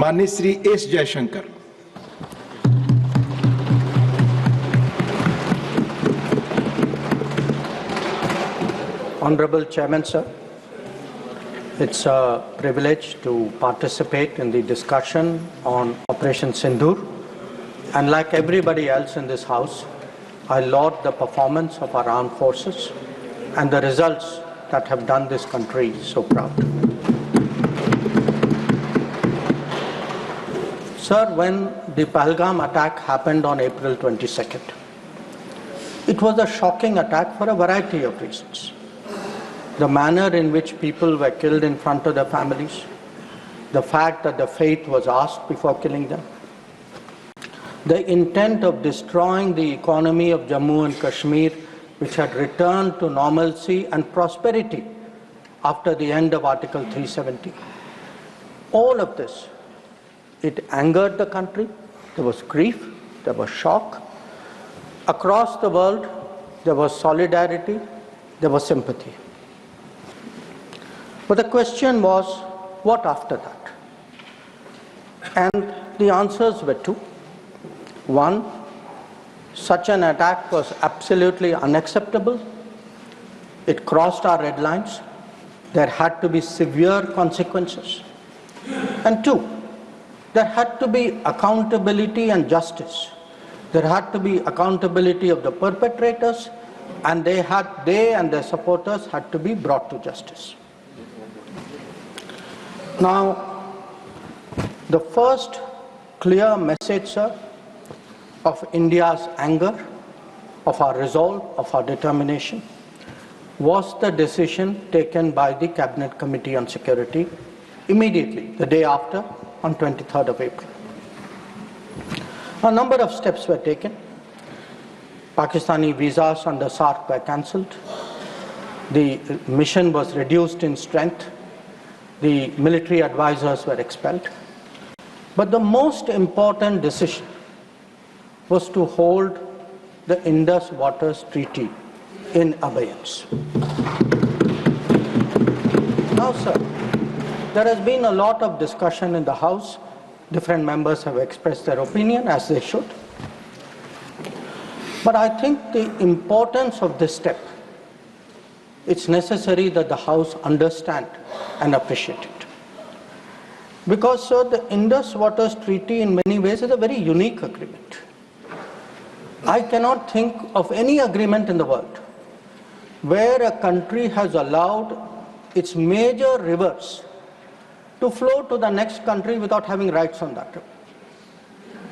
माननीय Shri S Jaishankar। Honorable Chairman, sir, it's a privilege to participate in the discussion on Operation Sindhu. And like everybody else in this House, I laud the performance of our armed forces and the results that have done this country so proud. Sir, when the Palgam attack happened on April 22nd, it was a shocking attack for a variety of reasons. The manner in which people were killed in front of their families, the fact that the fate was asked before killing them, the intent of destroying the economy of Jammu and Kashmir, which had returned to normalcy and prosperity after the end of Article 370. All of this, it angered the country, there was grief, there was shock. Across the world, there was solidarity, there was sympathy. But the question was, what after that? And the answers were two. One, such an attack was absolutely unacceptable. It crossed our red lines. There had to be severe consequences. And two, there had to be accountability and justice. There had to be accountability of the perpetrators, and they and their supporters had to be brought to justice. Now, the first clear message, sir, of India's anger, of our resolve, of our determination, was the decision taken by the Cabinet Committee on Security immediately, the day after, on 23rd of April. A number of steps were taken. Pakistani visas under SARC were cancelled. The mission was reduced in strength. The military advisors were expelled. But the most important decision was to hold the Indus Waters Treaty in abeyance. Now, sir, there has been a lot of discussion in the House. Different members have expressed their opinion, as they should. But I think the importance of this step, it's necessary that the House understand and appreciate it. Because, sir, the Indus Waters Treaty in many ways is a very unique agreement. I cannot think of any agreement in the world where a country has allowed its major rivers to flow to the next country without having rights on that river.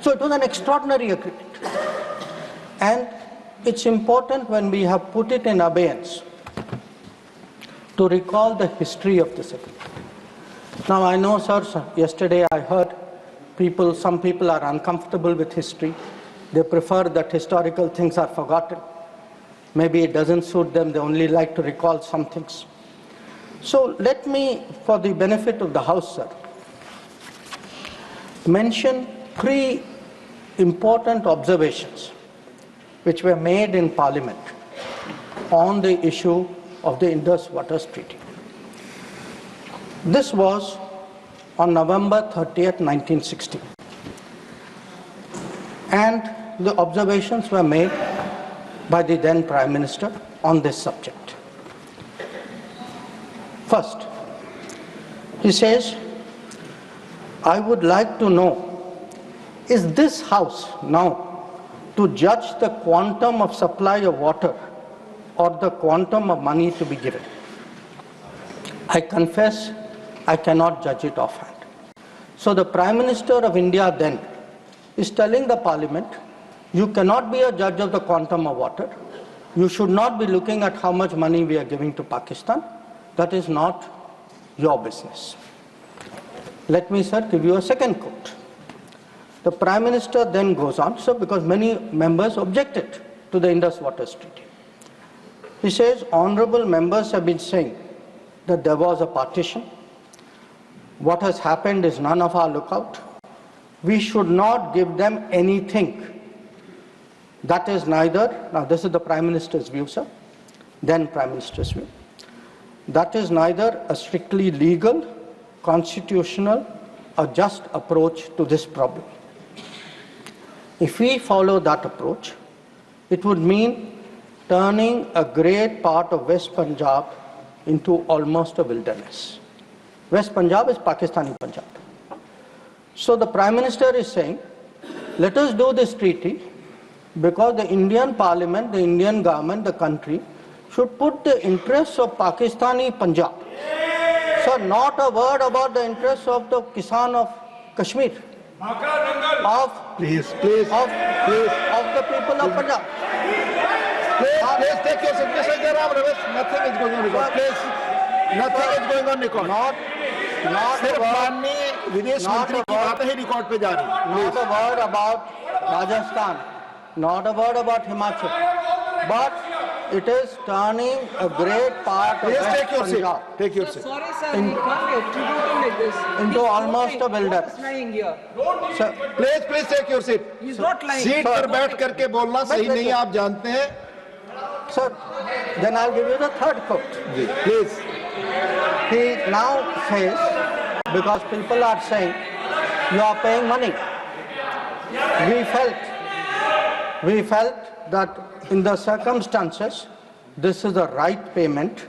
So it was an extraordinary agreement. And it's important when we have put it in abeyance to recall the history of this agreement. Now I know, sir, yesterday I heard some people are uncomfortable with history. They prefer that historical things are forgotten. Maybe it doesn't suit them, they only like to recall some things. So let me, for the benefit of the House, sir, mention three important observations which were made in Parliament on the issue of the Indus Waters Treaty. This was on November 30th, 1960. And the observations were made by the then Prime Minister on this subject. First, he says, I would like to know, is this House now to judge the quantum of supply of water or the quantum of money to be given? I confess I cannot judge it offhand. So the Prime Minister of India then is telling the Parliament, you cannot be a judge of the quantum of water. You should not be looking at how much money we are giving to Pakistan. That is not your business. Let me, sir, give you a second quote. The Prime Minister then goes on, sir, because many members objected to the Indus Waters Treaty. He says, honorable members have been saying that there was a partition. What has happened is none of our lookout. We should not give them anything. That is neither, now this is the Prime Minister's view, sir, then Prime Minister's view. That is neither a strictly legal, constitutional, a just approach to this problem. If we follow that approach, it would mean turning a great part of West Punjab into almost a wilderness. West Punjab is Pakistani Punjab. So the Prime Minister is saying, let us do this treaty because the Indian Parliament, the Indian government, the country should put the interests of Pakistani Punjab. So not a word about the interests of the Kisan of Kashmir, of the people of Punjab. Please take your seat. Nothing is going on record. Please, nothing is going on record. Not सिर्फ माननीय विदेश मंत्री की बातें ही record पे जा रही हैं. Not a word about Rajasthan, not a word about Himachal, but it is turning a great part of West Punjab. Take your seat. Sorry, sir, we can't be attributing like this. Into almost a wilderness. He's lying here. Sir, Please take your seat. He's not lying. Seat पर बैठ करके बोलना सही नहीं है, आप जानते हैं. sir, then I'll give you the third quote. Please. He now says, because people are saying, you are paying money. We felt that in the circumstances, this is the right payment,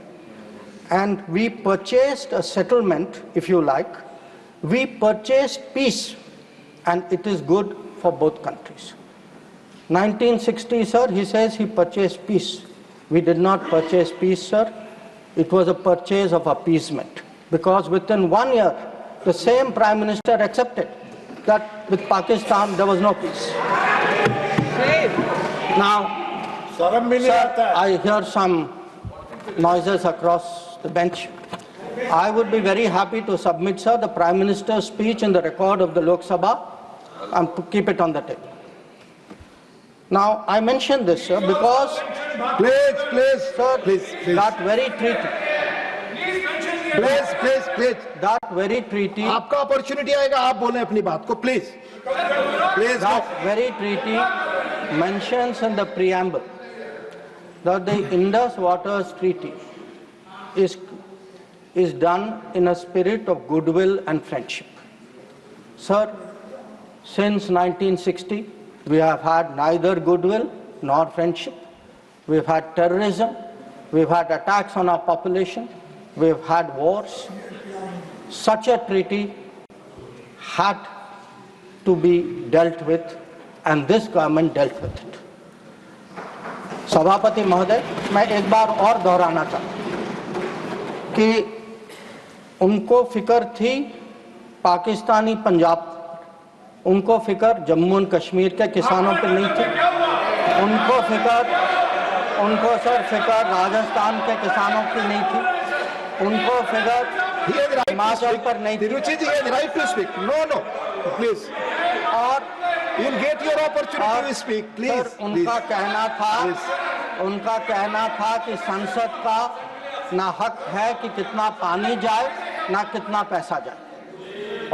and we purchased a settlement, if you like. We purchased peace, and it is good for both countries. 1960, sir, he says he purchased peace. We did not purchase peace, sir. It was a purchase of appeasement, because within 1 year, the same Prime Minister accepted that with Pakistan there was no peace. Now, sir, I hear some noises across the bench. I would be very happy to submit, sir, the Prime Minister's speech in the record of the Lok Sabha and keep it on the table. Now, I mention this, sir, because Please. that very treaty, Please. that very treaty, आपका opportunity आएगा, आप बोलें अपनी बात को. Please. that very treaty mentions in the preamble that the Indus Waters Treaty is done in a spirit of goodwill and friendship. Sir, since 1960, we have had neither goodwill nor friendship. We've had terrorism, we've had attacks on our population, we've had wars. Such a treaty had to be dealt with, and this government dealt with it. सभापति महोदय, मैं एक बार और दोहराना चाहता हूं कि उनको फिक्र थी पाकिस्तानी पंजाब, उनको फिक्र जम्मू एंड कश्मीर के किसानों पर नहीं थी, उनको सर फिक्र राजस्थान के किसानों की नहीं थी, उनको फिक्र हिमाचल पर नहीं थी. Tiruchi ji has right to speak. No, please. और You'll get your opportunity to speak. Please. Sir, उनका कहना था कि संसद का ना हक है कि कितना पानी जाए ना कितना पैसा जाए.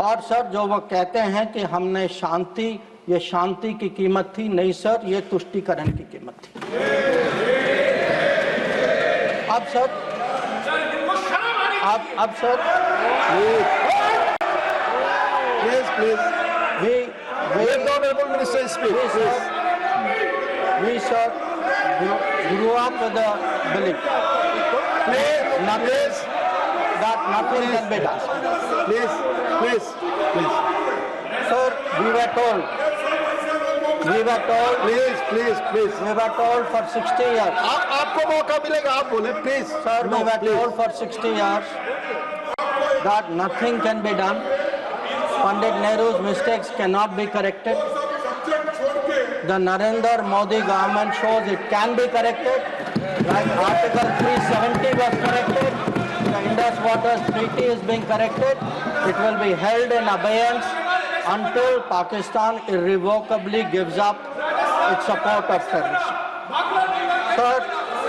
और सर, जो वो कहते हैं कि हमने ये शांति की कीमत थी, नहीं सर, ये तुष्टीकरण की कीमत थी. अब sir Please. Let the Honorable Minister speak. we sir grew up with the belief that nothing can be done. Please. Sir, we were told Please. we were told for 60 years. आपको मौका मिलेगा, आप बोले. Please. Sir, we were told for 60 years that nothing can be done. Pandit Nehru's mistakes cannot be corrected. The Narendra Modi government shows it can be corrected. Like Article 370 was corrected. The Indus Waters Treaty is being corrected. It will be held in abeyance until Pakistan irrevocably gives up its support of terrorism. Sir,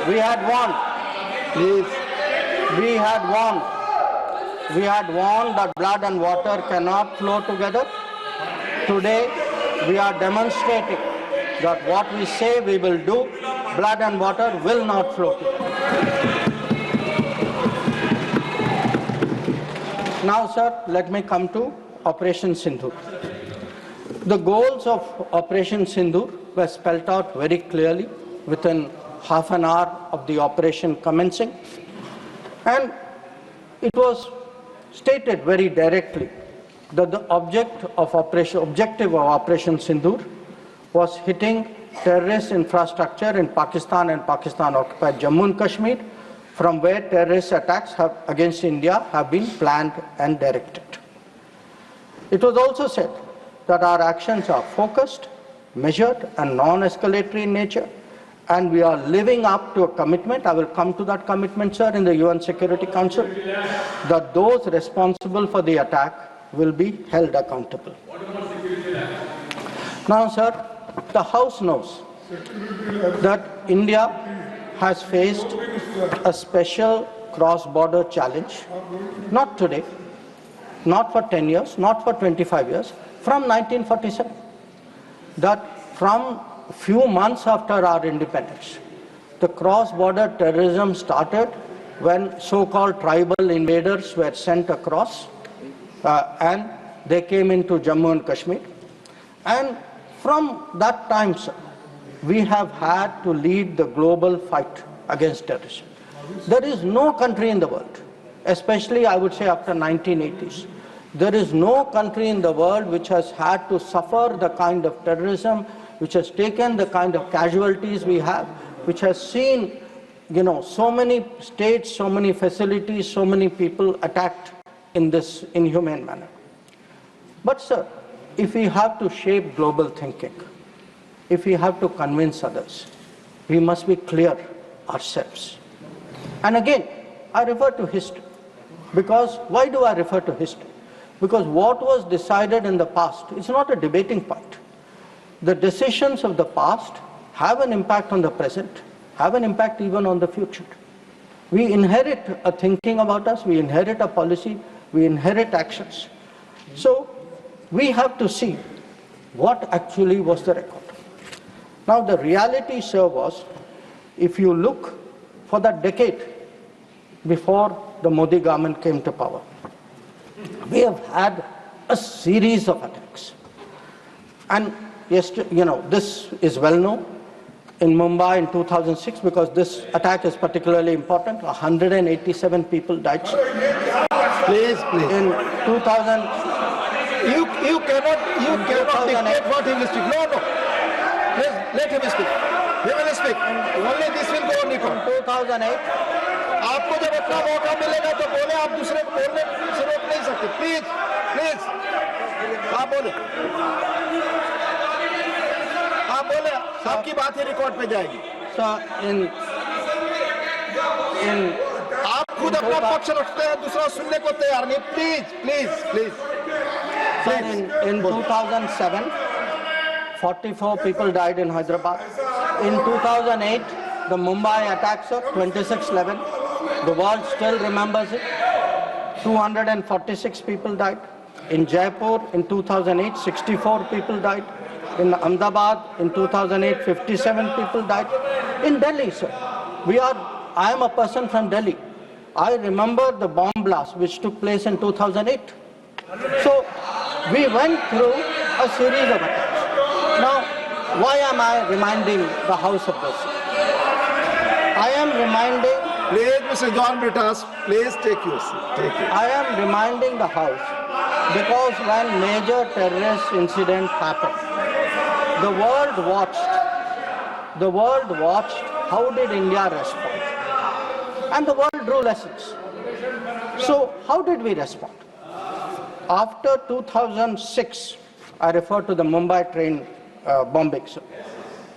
we had won. We had warned that blood and water cannot flow together. Today, we are demonstrating that what we say we will do, blood and water will not flow together. Now, sir, let me come to Operation Sindhu. The goals of Operation Sindhu were spelled out very clearly within half an hour of the operation commencing, and it was stated very directly that the objective of Operation Sindhu was hitting terrorist infrastructure in Pakistan and Pakistan-occupied Jammu and Kashmir, from where terrorist attacks against India have been planned and directed. It was also said that our actions are focused, measured, and non-escalatory in nature, and we are living up to a commitment, I will come to that commitment, sir, in the UN Security Council, that those responsible for the attack will be held accountable. Now, sir, the House knows that India has faced a special cross-border challenge, not today, not for 10 years, not for 25 years, from 1947. That from a few months after our independence, the cross-border terrorism started when so-called tribal invaders were sent across and they came into Jammu and Kashmir. And from that time, sir, we have had to lead the global fight against terrorism. There is no country in the world, especially I would say after 1980s, there is no country in the world which has had to suffer the kind of terrorism, which has taken the kind of casualties we have, which has seen, so many states, so many facilities, so many people attacked in this inhumane manner. But sir, if we have to shape global thinking, if we have to convince others, we must be clear ourselves. And again, I refer to history. Because why do I refer to history? Because what was decided in the past is not a debating point. The decisions of the past have an impact on the present, have an impact even on the future. We inherit a thinking about us, we inherit a policy, we inherit actions. So we have to see what actually was the record. Now the reality, sir, was, if you look for that decade before the Modi government came to power, we have had a series of attacks. And this is well known. In Mumbai in 2006, because this attack is particularly important, 187 people died. Please. In 2000, You cannot dictate what he will speak. No. Please, let him speak. He will speak. Only this will go on record. 2008, आपको जब अपना मौका मिलेगा तो बोले, आप दूसरे को बोलने से रोक नहीं सकते. प्लीज. आप बोले. आपकी बात ही रिकॉर्ड पे जाएगी. आप खुद अपना पक्ष रखते हैं, दूसरा सुनने को तैयार नहीं. Please. in 2007, 44 people died in Hyderabad. In 2008, the Mumbai attacks of 26/11, the world still remembers it. 246 people died. In Jaipur in 2008, 64 people died. In Ahmedabad in 2008, 57 people died. In Delhi, sir, I am a person from Delhi. I remember the bomb blast which took place in 2008. So we went through a series of attacks. Now, why am I reminding the House of this? I am reminding... Please, Mr. John Britas, please take your seat. I am reminding the House because when major terrorist incident happened, the world watched how did India respond. And the world drew lessons. So how did we respond? After 2006, I refer to the Mumbai train bombing.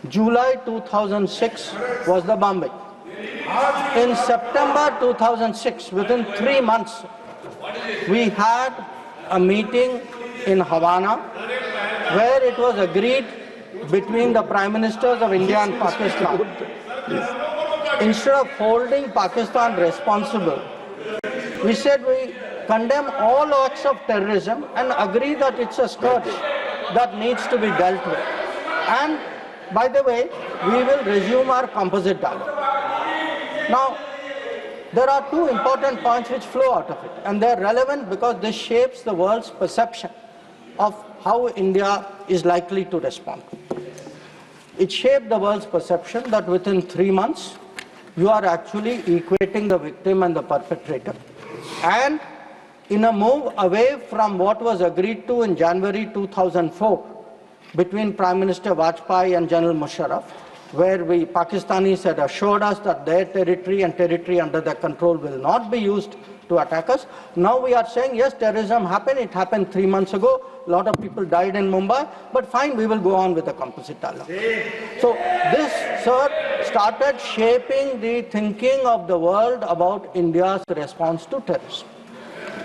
July 2006 was the bombing. In September 2006, within 3 months, we had a meeting in Havana where it was agreed between the Prime Ministers of India and Pakistan. Instead of holding Pakistan responsible, we said we condemn all acts of terrorism and agree that it's a scourge that needs to be dealt with. And by the way, we will resume our composite dialogue. Now, there are two important points which flow out of it, and they're relevant because this shapes the world's perception of how India is likely to respond. It shaped the world's perception that within 3 months, you are actually equating the victim and the perpetrator. And in a move away from what was agreed to in January 2004 between Prime Minister Vajpayee and General Musharraf, where Pakistanis had assured us that their territory and territory under their control will not be used to attack us. Now we are saying, yes, terrorism happened. It happened 3 months ago. A lot of people died in Mumbai. But fine, we will go on with the composite dialogue. So this, sir, started shaping the thinking of the world about India's response to terrorism.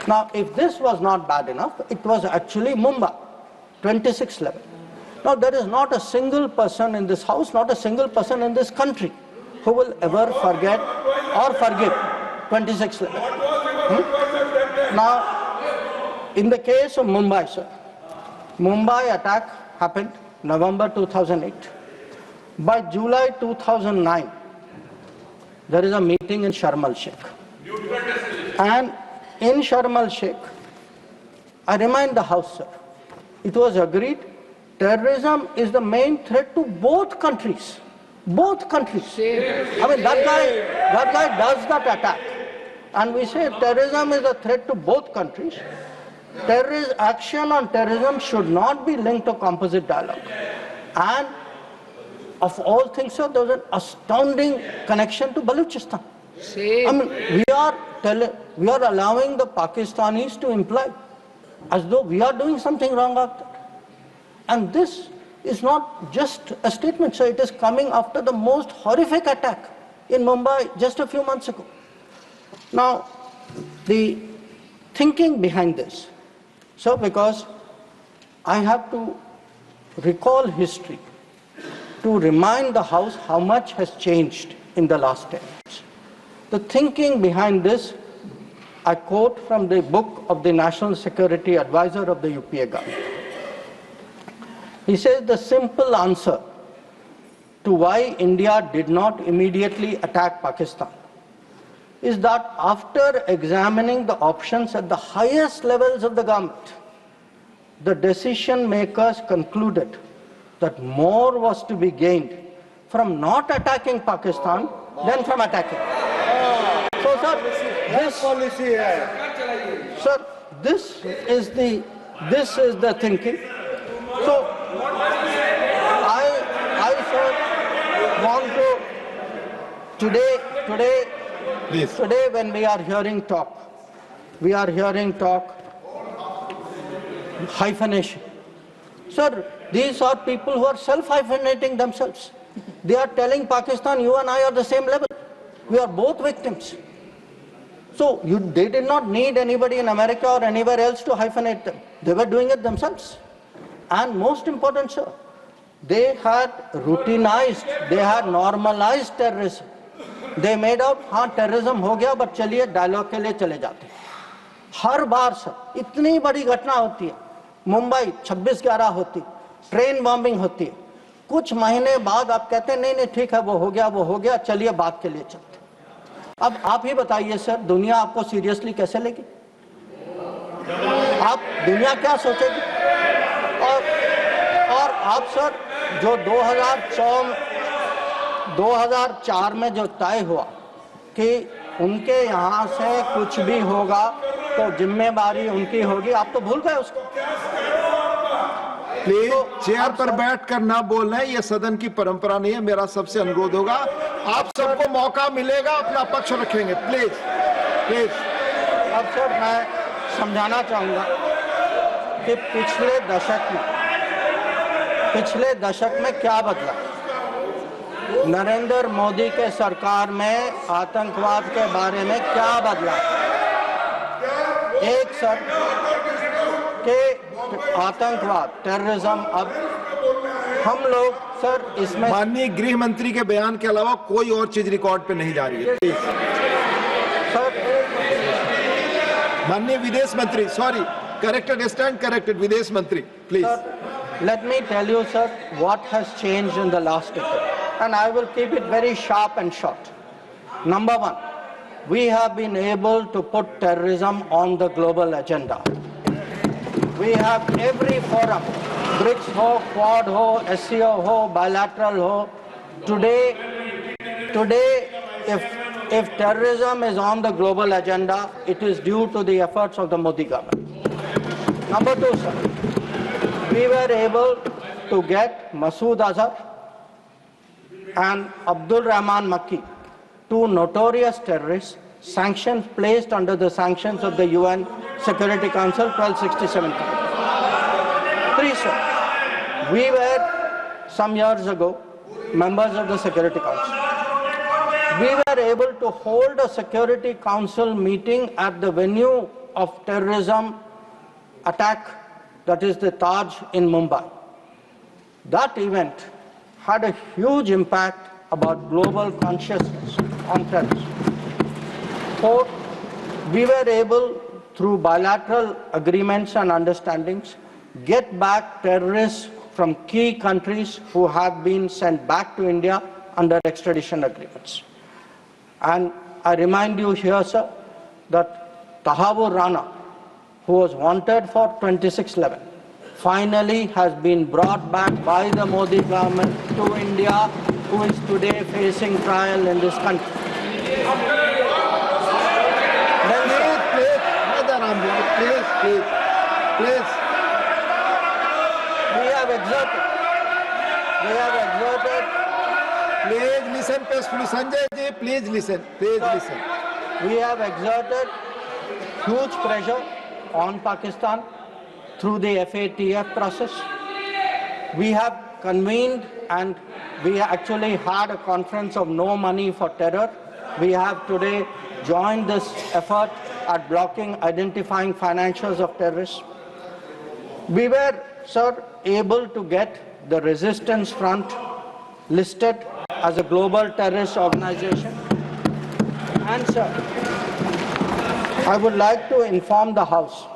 Now, if this was not bad enough, it was actually Mumbai, 26th level. Now, there is not a single person in this house, not a single person in this country who will ever forget or forgive 26th level. Now, in the case of Mumbai, sir, Mumbai attack happened November 2008. By July 2009, there is a meeting in Sharm el-Sheikh. And in Sharm el-Sheikh, I remind the House, sir, it was agreed terrorism is the main threat to both countries. Both countries. I mean, that guy does that attack. And we say terrorism is a threat to both countries. Terrorist action on terrorism should not be linked to composite dialogue. And of all things, sir, there was an astounding connection to Balochistan. I mean, we are allowing the Pakistanis to imply as though we are doing something wrong out there. And this is not just a statement, sir. It is coming after the most horrific attack in Mumbai just a few months ago. Now, the thinking behind this, so because I have to recall history to remind the House how much has changed in the last 10 years. The thinking behind this, I quote from the book of the National Security Advisor of the UPA government. He says the simple answer to why India did not immediately attack Pakistan is that after examining the options at the highest levels of the government, the decision makers concluded that more was to be gained from not attacking Pakistan than from attacking. So, sir, this is the thinking. So, I sir, want to today when we are hearing talk hyphenation. Sir, these are people who are self-hyphenating themselves. They are telling Pakistan, you and I are the same level. We are both victims. So they did not need anybody in America or anywhere else to hyphenate them. They were doing it themselves. And most important, sir, they had routinized, they had normalized terrorism. They made out, हाँ terrorism हो गया, but चलिए dialogue के लिए चले जाते हैं. हर बार sir इतनी बड़ी घटना होती है, मुंबई 26/11 होती, ट्रेन बॉम्बिंग होती है, कुछ महीने बाद आप कहते हैं नहीं ठीक है वो हो गया चलिए बात के लिए चलते. अब आप ही बताइए सर, दुनिया आपको सीरियसली कैसे लेगी? आप दुनिया क्या सोचेगी? और आप सर जो 2004 में जो तय हुआ कि उनके यहाँ से कुछ भी होगा तो जिम्मेदारी उनकी होगी, आप तो भूल गए उसको. प्लीज चेयर पर बैठकर ना बोलना है, ये सदन की परंपरा नहीं है. मेरा सबसे अनुरोध होगा, आप सबको मौका मिलेगा, अपना पक्ष रखेंगे. Please please. अब सर मैं समझाना चाहूंगा कि पिछले दशक में क्या बदला. नरेंद्र मोदी के सरकार में आतंकवाद के बारे में क्या बदला. एक सर के आतंकवाद टेररिज्म, अब हम लोग सर इसमें माननीय गृह मंत्री के बयान के अलावा कोई और चीज रिकॉर्ड पे नहीं जा रही है. सर माननीय विदेश मंत्री, सॉरी, करेक्टेड, स्टैंड करेक्टेड, विदेश मंत्री, please. Let me tell you, sir, what has changed in the last decade. And I will keep it very sharp and short. Number one, we have been able to put terrorism on the global agenda. We have every forum, BRICS ho, Quad ho, SCO ho, bilateral ho. Today, if terrorism is on the global agenda, it is due to the efforts of the Modi government. Number two, sir, we were able to get Masood Azhar and Abdul Rahman Makki, two notorious terrorists, sanctions placed under the sanctions of the UN Security Council 1267. Three, sir, we were some years ago members of the Security Council. We were able to hold a Security Council meeting at the venue of terrorism attack, that is the Taj in Mumbai. That event had a huge impact about global consciousness on terrorism. Fourth, we were able, through bilateral agreements and understandings, get back terrorists from key countries who have been sent back to India under extradition agreements. And I remind you here, sir, that Tahabur Rana, who was wanted for 2611, finally has been brought back by the Modi government to India, who is today facing trial in this country. Please. We have exerted. Please listen peacefully. Sanjay ji, please listen. Please listen. We have exerted huge pressure on Pakistan through the FATF process. We have convened and we actually had a conference of no money for terror. We have today joined this effort at blocking, identifying financials of terrorists. We were, sir, able to get the Resistance Front listed as a global terrorist organization. And, sir, I would like to inform the House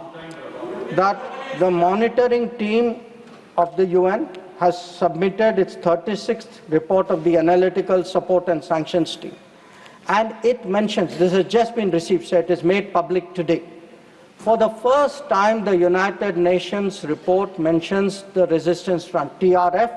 that the monitoring team of the UN has submitted its 36th report of the Analytical Support and Sanctions Team. And it mentions, this has just been received, so it is made public today. For the first time, the United Nations report mentions the Resistance Front, TRF,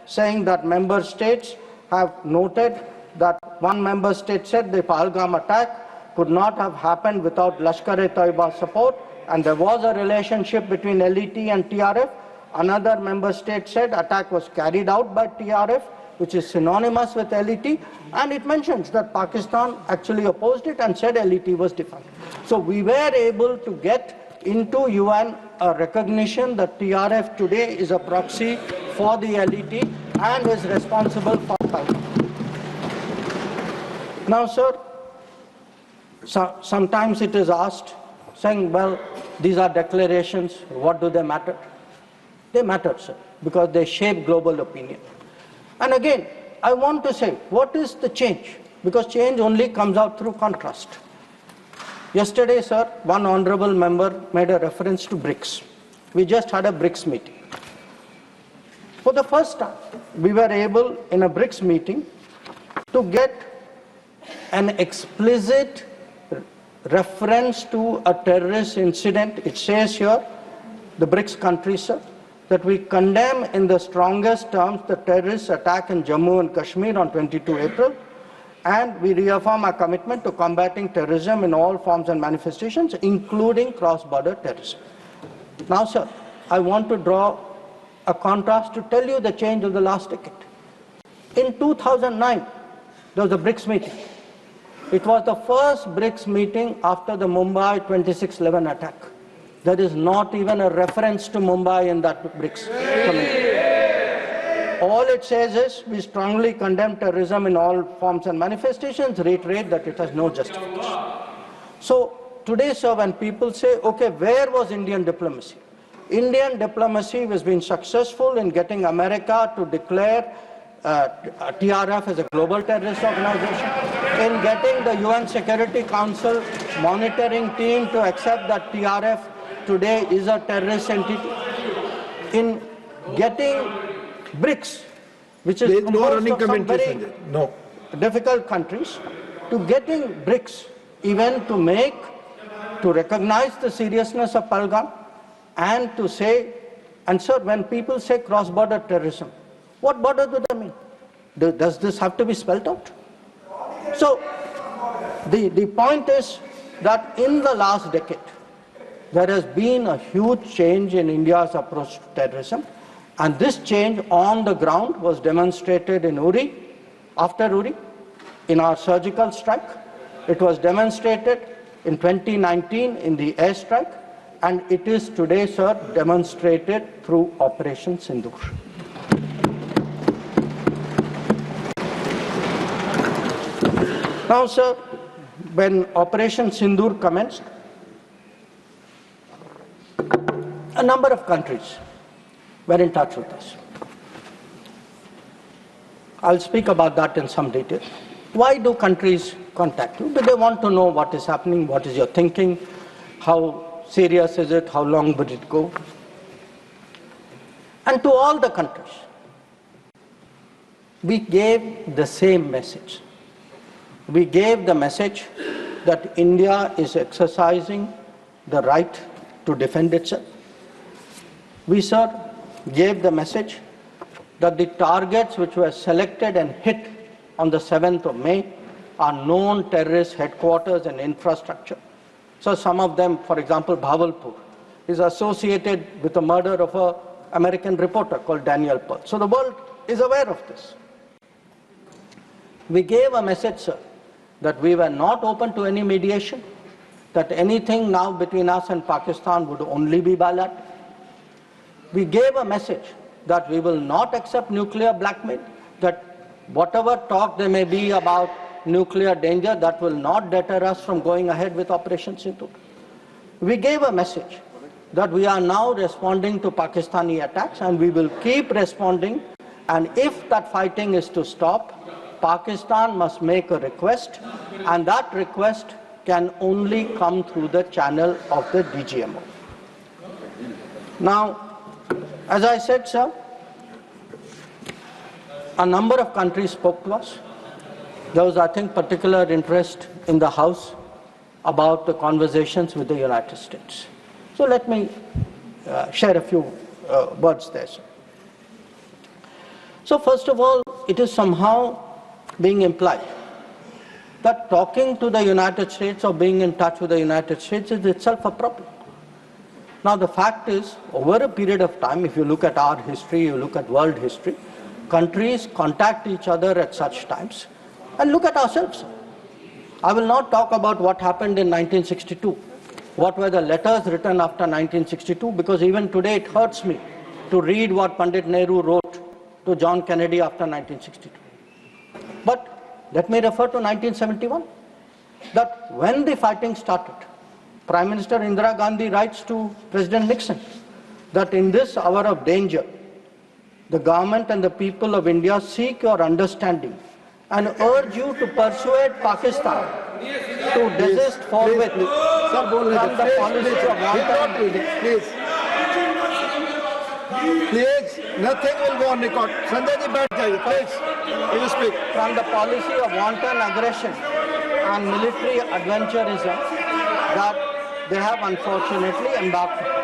saying that member states have noted that one member state said the Palgam attack could not have happened without Lashkar-e-Taiba support, and there was a relationship between LET and TRF. Another member state said attack was carried out by TRF, which is synonymous with LET, and it mentions that Pakistan actually opposed it and said LET was defunct. So we were able to get into UN a recognition that TRF today is a proxy for the LET and is responsible for Palgam. Now, sir, sometimes it is asked, saying, well, these are declarations, what do they matter? They matter, sir, because they shape global opinion. And again, I want to say, what is the change? Because change only comes out through contrast. Yesterday, sir, one honorable member made a reference to BRICS. We just had a BRICS meeting. For the first time, we were able, in a BRICS meeting, to get an explicit reference to a terrorist incident. It says here, the BRICS countries, sir, that we condemn in the strongest terms the terrorist attack in Jammu and Kashmir on 22 April, and we reaffirm our commitment to combating terrorism in all forms and manifestations, including cross-border terrorism. Now, sir, I want to draw a contrast to tell you the change of the last decade. In 2009, there was a BRICS meeting. It was the first BRICS meeting after the Mumbai 2611 attack. There is not even a reference to Mumbai in that BRICS committee. All it says is, we strongly condemn terrorism in all forms and manifestations, reiterate that it has no justification. So today, sir, when people say, okay, where was Indian diplomacy? Indian diplomacy has been successful in getting America to declare TRF as a global terrorist organization, in getting the UN Security Council monitoring team to accept that TRF today is a terrorist entity, in getting BRICS, which is composed of some very difficult countries, to getting BRICS even to recognize the seriousness of Palgam and to say, and sir, when people say cross-border terrorism, what border do they mean? Does this have to be spelled out? So the point is that in the last decade, there has been a huge change in India's approach to terrorism, and this change on the ground was demonstrated in Uri, after Uri, in our surgical strike. It was demonstrated in 2019 in the airstrike, and it is today, sir, demonstrated through Operation Sindhu. Now, sir, when Operation Sindhu commenced, a number of countries were in touch with us. I'll speak about that in some detail. Why do countries contact you? Do they want to know what is happening, what is your thinking, how serious is it, how long would it go? And to all the countries, we gave the same message. We gave the message that India is exercising the right to defend itself. We, sir, gave the message that the targets which were selected and hit on the 7th of May are known terrorist headquarters and infrastructure. So some of them, for example, Bhavalpur, is associated with the murder of an American reporter called Daniel Pearl. So the world is aware of this. We gave a message, sir, that we were not open to any mediation, that anything now between us and Pakistan would only be bilateral. We gave a message that we will not accept nuclear blackmail, that whatever talk there may be about nuclear danger, that will not deter us from going ahead with Operation Sindhu. We gave a message that we are now responding to Pakistani attacks and we will keep responding, and if that fighting is to stop, Pakistan must make a request, and that request can only come through the channel of the DGMO. Now, as I said, sir, a number of countries spoke to us. There was, I think, particular interest in the House about the conversations with the United States. So let me share a few words there, sir. So first of all, it is somehow being implied that talking to the United States or being in touch with the United States is itself a problem. Now the fact is, over a period of time, if you look at our history, you look at world history, countries contact each other at such times. And look at ourselves. I will not talk about what happened in 1962. What were the letters written after 1962? Because even today it hurts me to read what Pandit Nehru wrote to John Kennedy after 1962. But let me refer to 1971. That when the fighting started, Prime Minister Indira Gandhi writes to President Nixon that in this hour of danger, the government and the people of India seek your understanding and urge you to persuade Pakistan to desist forthwith from the policy of wanton. Please, nothing will go on record. Sanjay ji, baith jaiye, please. You speak. From the policy of wanton aggression and military adventurism that they have unfortunately embarked on.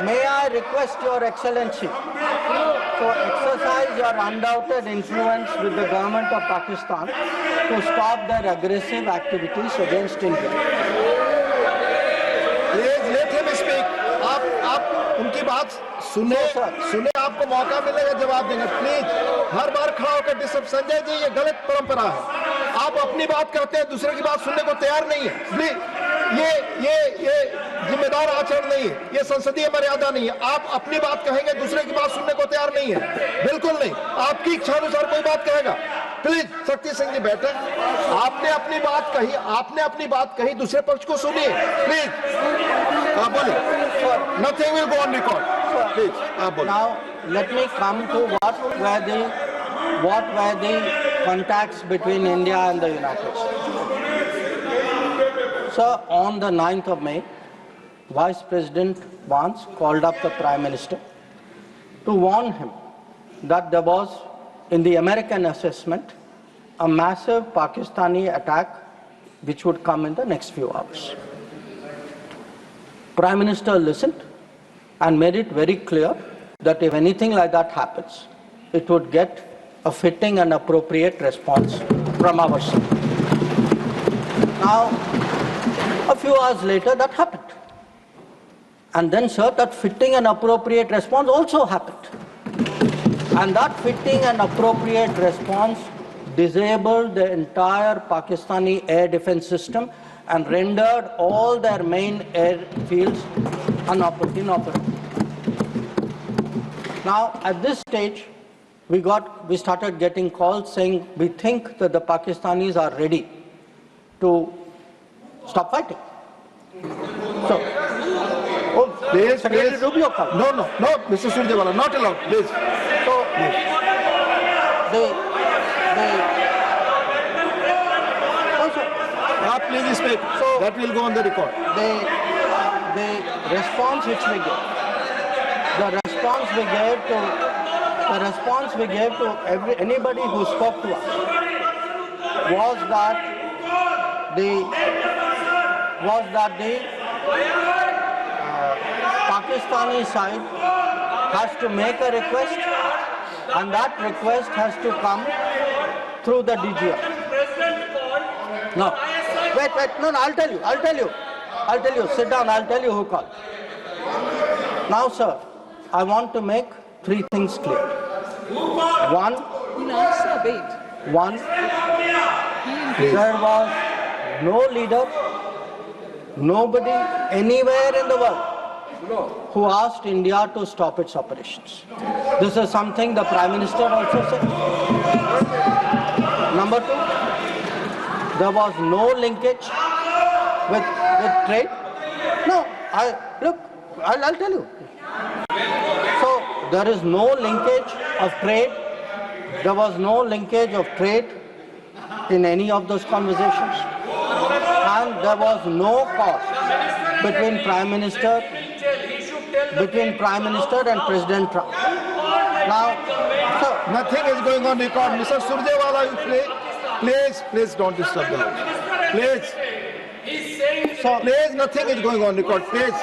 May I request Your Excellency to exercise your undoubted influence with the government of Pakistan to stop their aggressive activities against India. Please let him speak. आप उनकी बात सुने आपको मौका मिलेगा जवाब देंगे. Please हर बार खड़ा होकर डिस्टर्ब. संजय जी, ये गलत परंपरा है. आप अपनी बात करते हैं, दूसरे की बात सुनने को तैयार नहीं है. प्लीज ये जिम्मेदार आचरण नहीं है. ये संसदीय मर्यादा नहीं है. आप अपनी बात कहेंगे, दूसरे की बात सुनने को तैयार नहीं है. बिल्कुल नहीं. आपकी इच्छा अनुसार कोई बात कहेगा. प्लीज शक्ति सिंह जी बैठे. आपने अपनी बात कही, दूसरे पक्ष को सुनिए. प्लीज आप बोलिए. Nothing will go on record. Please, आप बोलिए. Now let me come to what were the contacts between India and the United States. So on the 9th of May, Vice President Vance called up the Prime Minister to warn him that there was, in the American assessment, a massive Pakistani attack which would come in the next few hours. Prime Minister listened and made it very clear that if anything like that happens, it would get a fitting and appropriate response from our side. Now, a few hours later, that happened. And then, sir, that fitting and appropriate response also happened. And that fitting and appropriate response disabled the entire Pakistani air defense system and rendered all their main airfields inoperative. Now, at this stage, we started getting calls saying we think that the Pakistanis are ready to stop fighting. So, Please, Secretary please. Rubio come. No, Mr. Surjewala, not allowed, please. So, Please speak. So- That will go on the record. the response which we gave, the response we gave to anybody who spoke to us was that the Pakistani side has to make a request, and that request has to come through the DGM. No, wait, no, I'll tell you, sit down, I'll tell you who called. Now, sir, I want to make three things clear. One, there was no leader, nobody anywhere in the world who asked India to stop its operations. This is something the Prime Minister also said. Number two, there was no linkage with trade. No, I'll tell you. So there is no linkage of trade. There was no linkage of trade in any of those conversations. And there was no cause between Prime Minister and President Trump. Now, sir, nothing is going on record. Mr. Surjewala, please don't disturb the House. Please. Please, nothing is going on record. Please.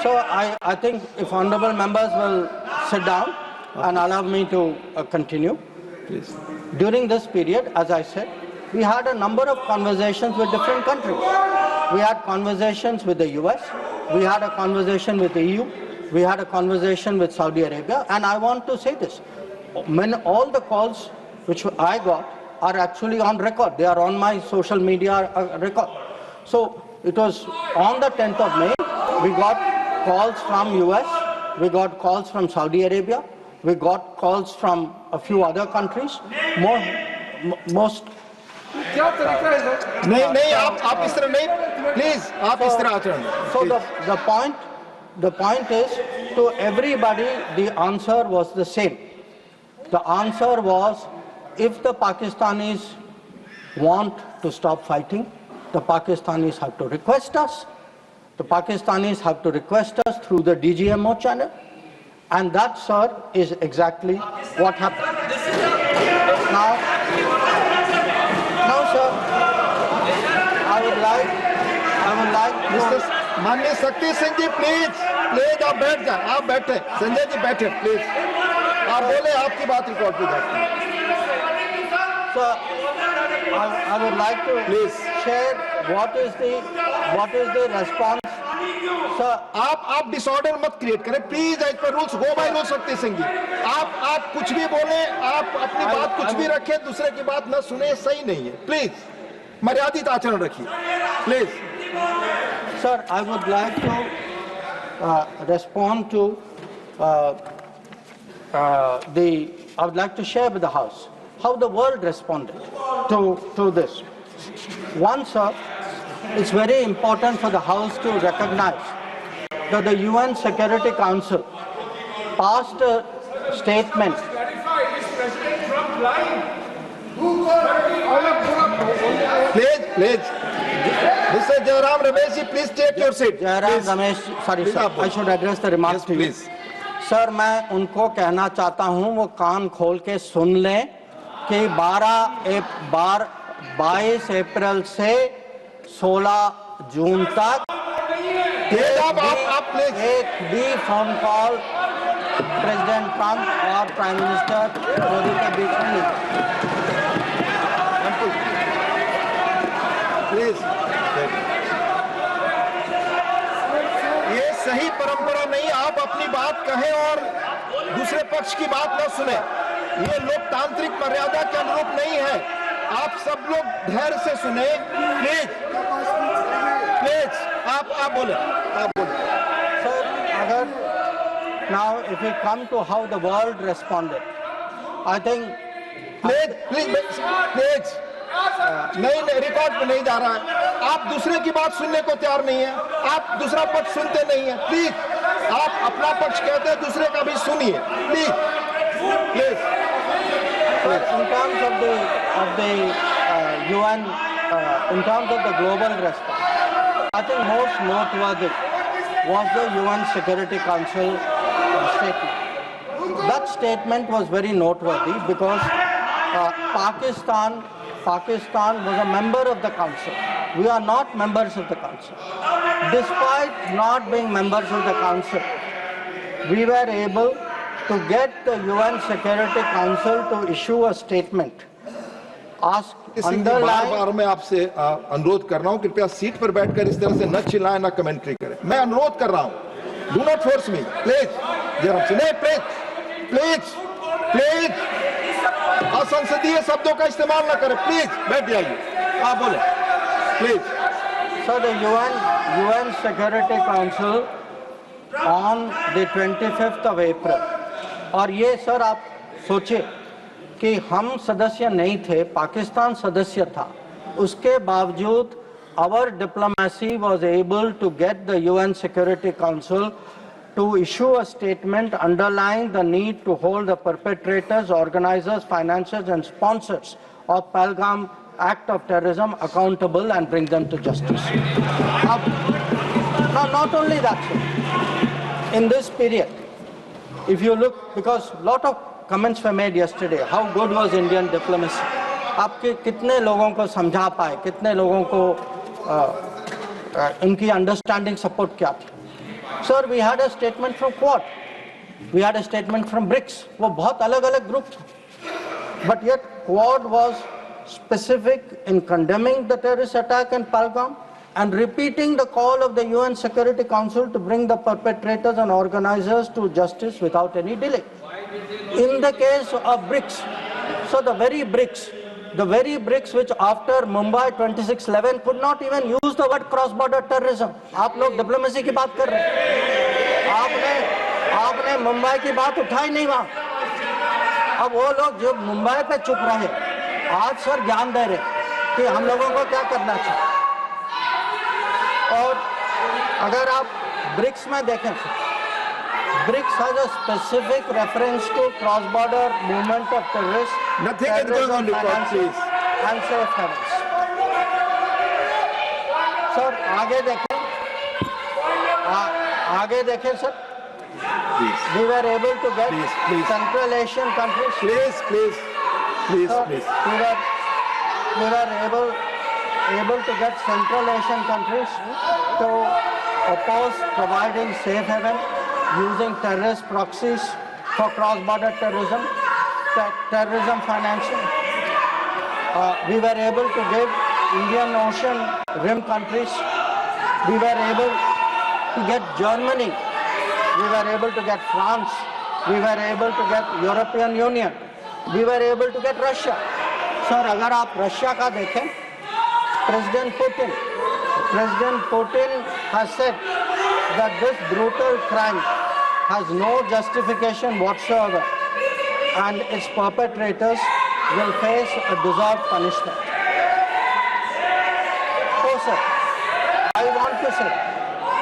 So I think if honorable members will sit down and allow me to continue. Please. During this period, as I said, we had a number of conversations with different countries. We had conversations with the US, we had a conversation with the EU, we had a conversation with Saudi Arabia, and I want to say this. All the calls which I got are actually on record. They are on my social media record. So it was on the 10th of May, we got calls from US, we got calls from Saudi Arabia, we got calls from a few other countries. Most नहीं आप इस तरह नहीं please आप इस तरह आचरण So the point is, to everybody the answer was the same. The answer was, if the Pakistanis want to stop fighting, the Pakistanis have to request us. The Pakistanis have to request us through the DGMO channel, and that, sir, is exactly what happened. Now, sir, I would like mister माननीय शक्ति सिंह जी please आप बैठ जाए आप बैठे संजय जी बैठे please आप बोले आपकी बात रिकॉर्ड पे जाती है Sir, I would like to Please. share what is the response. Sir, आप डिसऑर्डर मत क्रिएट करें please as per rules go by rules Shakti Singh जी आप कुछ भी बोले आप अपनी बात कुछ भी रखें दूसरे की बात न सुने सही नहीं है प्लीज मर्यादित आचरण रखिए please Sir, I would like to respond to I would like to share with the House how the world responded to this. One, sir, it's very important for the House to recognize that the UN Security Council passed a statement. Please. Mr. Jairam Ramesh ji, please take your seat. Jairam Please. Ramesh, sorry Please, sir, आप I should address the remarks Yes, to you. please. Sir, मैं उनको कहना चाहता हूं वो कान खोल के सुन लें कि 22 अप्रैल से 16 जून तक एक भी फोन कॉल प्रेसिडेंट ट्रंप और प्राइम मिनिस्टर मोदी के बीच में नहीं। प्लीज, ये सही परंपरा नहीं। आप अपनी बात कहें और दूसरे पक्ष की बात न सुने। ये लोकतांत्रिक मर्यादा के अनुरूप नहीं है। आप सब लोग धैर्य से सुने। प्लीज प्लीज, आप बोले, आप बोले। सर, अगर now if we come to how the world responded, I think please please please, नहीं रिकॉर्ड पे नहीं जा रहा है। आप दूसरे की बात सुनने को तैयार नहीं है। आप दूसरा पक्ष सुनते नहीं है। प्लीज, आप अपना पक्ष कहते हैं, दूसरे का भी सुनिए। Please please. in terms of the UN, in terms of the global response, I think most noteworthy was the UN Security Council statement. That statement was very noteworthy because Pakistan was a member of the council. We are not members of the council. Despite not being members of the council, we were able to get the UN Security Council to issue a statement. बार मैं आपसे अनुरोध कर रहा हूं, कृपया seat पर बैठकर इस तरह से न चिल्लाएं, न कमेंट्री करें। मैं अनुरोध कर रहा हूं, do not force me, please. नहीं, प्लीज प्लीज प्लीज, असंसदीय शब्दों का इस्तेमाल न करें। प्लीज बैठ जाइए, आप बोले, please. So the UN Security Council on the 25th of April, और ये सर आप सोचिए कि हम सदस्य नहीं थे, पाकिस्तान सदस्य था, उसके बावजूद our diplomacy was able to get the UN Security Council to issue a statement underlying the need to hold the perpetrators, organizers, financiers and sponsors of Palgam act of terrorism accountable and bring them to justice. Now, not only that, sir, in this period, if you look, because lot of comments were made yesterday, how good was Indian diplomacy? आपके कितने लोगों को समझा पाए, कितने लोगों को उनकी अंडरस्टैंडिंग सपोर्ट क्या थी? Sir, we had a statement from Quad, we had a statement from BRICS. वो बहुत अलग-अलग ग्रुप थे, but yet Quad was specific in condemning the terrorist attack in Palgam and repeating the call of the UN Security Council to bring the perpetrators and organizers to justice without any delay. In the case of BRICS, so the very BRICS which after Mumbai 26/11 could not even use the word cross-border terrorism. आप लोग diplomacy की बात कर रहे हैं, आपने मुंबई की बात उठाई नहीं वहां। अब वो लोग जो मुंबई पे चुप रहे, आज सर ज्ञान दे रहे कि हम लोगों को क्या करना चाहिए। और अगर आप ब्रिक्स में देखें, BRICS has a specific reference to cross-border movement of terrorists, Nothing is going on, please. And safe havens. Sir, आगे देखें sir, we were able to get Central Asian countries. Please. Sir, we were able to get Central Asian countries to oppose providing safe haven using terrorist proxies for cross-border terrorism financing. We were able to give Indian Ocean rim countries. We were able to get Germany. We were able to get France. We were able to get European Union. We were able to get Russia. Sir, अगर आप Russia का देखें, President Putin has said that this brutal crime has no justification whatsoever and its perpetrators will face a deserved punishment. So, sir, I want to say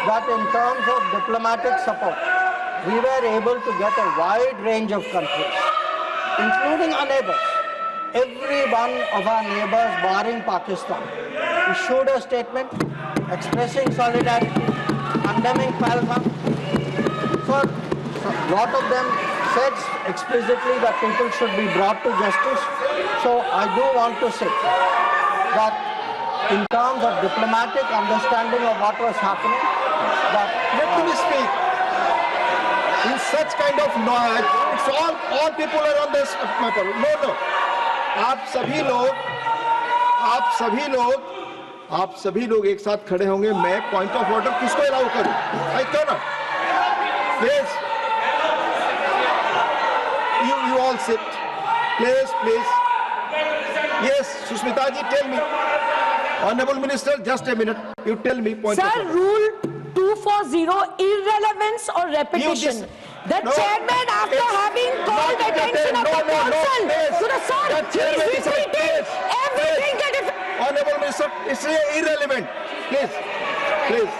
that in terms of diplomatic support, we were able to get a wide range of countries, including our neighbors. Every one of our neighbors, barring Pakistan, issued a statement expressing solidarity, condemning Palgam. So, a lot of them said explicitly that people should be brought to justice. So I do want to say that in terms of diplomatic understanding of what was happening, that Let me speak. In such kind of noise, it's all people are on this matter. No. आप सभी लोग एक साथ खड़े होंगे. मैं point of order किसको allow करूं? I cannot. Please. You all sit. Please. Yes, Sushmita ji, tell me. Honorable Minister, just a minute. You tell me point of Sir, order. Rule 240, irrelevance or repetition. The chairman, after having called attention of the council to the sir, he's repeating everything that is... Honorable Minister, it's irrelevant. Please. Please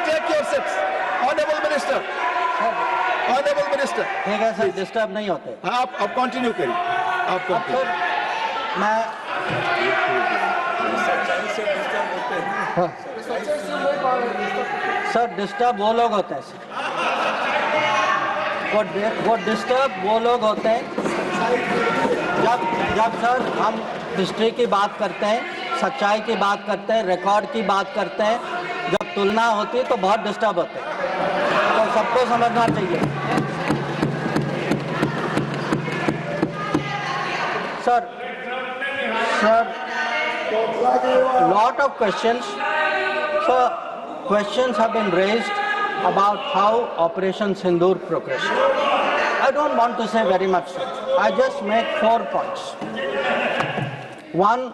take your seats. Honorable Minister. ठीक है sir, disturb नहीं होते. आप continue करिए. आप अब फिर मैं सर डिस्टर्ब वो लोग होते हैं सर. वो डिस्टर्ब वो लोग होते हैं जब सर हम हिस्ट्री की बात करते हैं, सच्चाई की बात करते हैं, रिकॉर्ड की बात करते हैं, जब तुलना होती है तो बहुत डिस्टर्ब होते हैं. तो सबको समझना चाहिए. Sir, lot of questions. So, questions have been raised about how Operation Sindhu progressed. I don't want to say very much. I just make 4 points. One,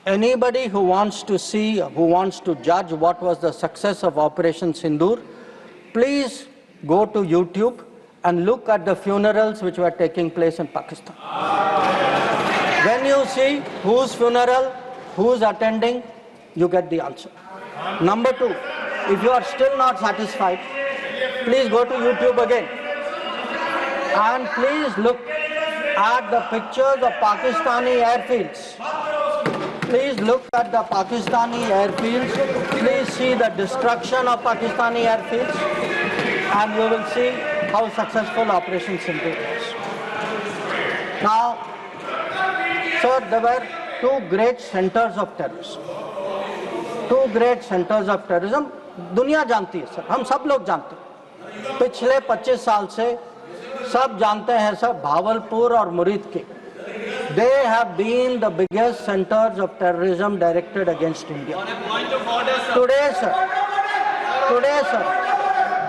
anybody who wants to see, who wants to judge what was the success of Operation Sindhu, please go to YouTube and look at the funerals which were taking place in Pakistan. When you see whose funeral, who's attending, you get the answer. Number 2, if you are still not satisfied, please go to YouTube again and please look at the pictures of Pakistani airfields. Please look at the Pakistani airfields. Please see the destruction of Pakistani airfields and you will see how successful Operation Sindhu was. Now, sir, there were 2 great centers of terrorism. 2 great centers of terrorism. दुनिया जानती है sir, हम सब लोग जानते हैं. पिछले 25 साल से सब जानते हैं सर, भावलपुर और मुरीद के. They have been the biggest centers of terrorism directed against India. Today, sir,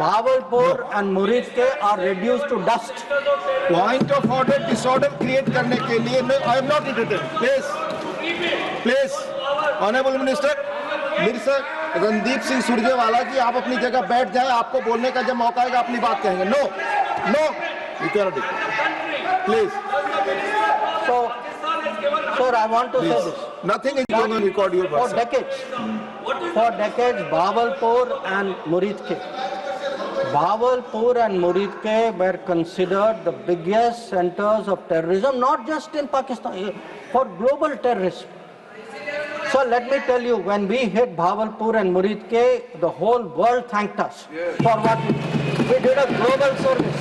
Bhavalpur and Murid are reduced to dust. Point of order, disorder create करने के लिए I am not entertained. Please, Honorable Minister, Mirza Randeep Singh Surjewala जी, आप अपनी जगह बैठ जाएं. आपको बोलने का जब मौका आएगा अपनी बात कहेंगे. No, you cannot do. Please. So, sir, I want to say this. Nothing is going on record your words. For decades, Bhavalpur and Murid were considered the biggest centers of terrorism, not just in Pakistan, for global terrorism. So let me tell you, when we hit Bhavalpur and Murid, the whole world thanked us for what we did. We did a global service.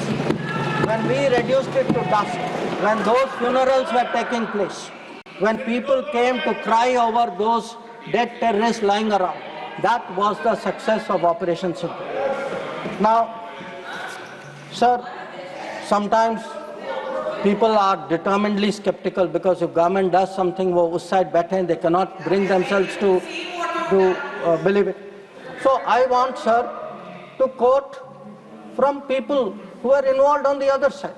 When we reduced it to dust, when those funerals were taking place, when people came to cry over those dead terrorists lying around, that was the success of Operation Sindhu. Now, sir, sometimes people are determinedly skeptical because if government does something, wo us side baithe, they cannot bring themselves to believe it. So I want, sir, to quote from people who are involved on the other side.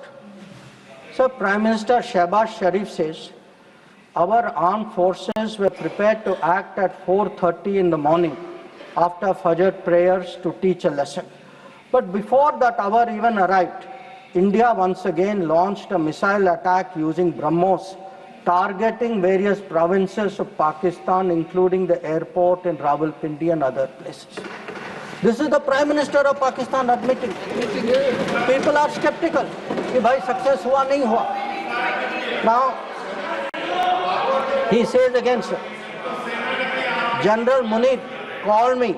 So Prime Minister Shehbaz Sharif says, our armed forces were prepared to act at 4:30 in the morning after Fajr prayers to teach a lesson. But before that hour even arrived, India once again launched a missile attack using BrahMos, targeting various provinces of Pakistan, including the airport in Rawalpindi and other places. This is the Prime Minister of Pakistan admitting. People are skeptical कि भाई success हुआ नहीं हुआ. Now he says again, sir, General Munir called me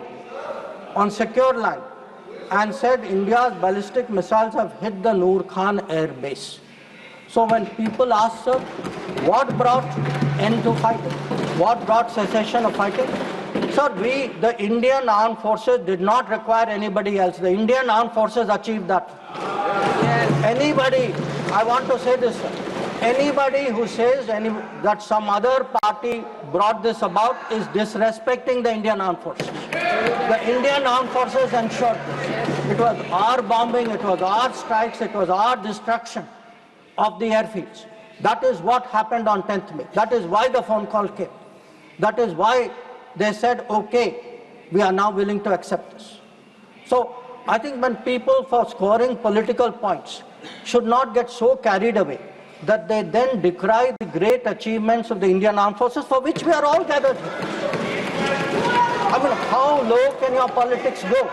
on secure line and said India's ballistic missiles have hit the Noor Khan air base. So when people ask, sir, what brought end to fighting? What brought cessation of fighting? Sir, the Indian armed forces did not require anybody else. The Indian armed forces achieved that. Anybody, I want to say this, sir, anybody who says that some other party brought this about is disrespecting the Indian armed forces. The Indian armed forces ensured this. It was our bombing, it was our strikes, it was our destruction of the airfields. That is what happened on 10th May. That is why the phone call came. That is why they said, okay, we are now willing to accept this. So I think when people, for scoring political points, should not get so carried away that they then decry the great achievements of the Indian armed forces for which we are all gathered here. I mean, how low can your politics go?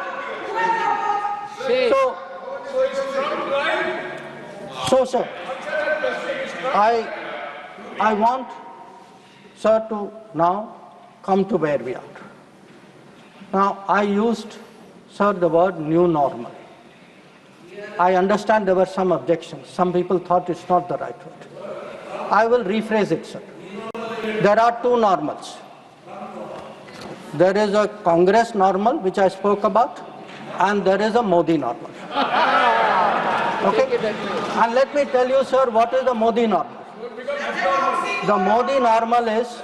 So sir, I want, sir, to now come to where we are. Now, I used, sir, the word new normal. I understand there were some objections. Some people thought it's not the right word. I will rephrase it, sir. There are two normals. There is a Congress normal, which I spoke about, and there is a Modi normal. Okay? And let me tell you, sir, what is the Modi normal? The Modi normal is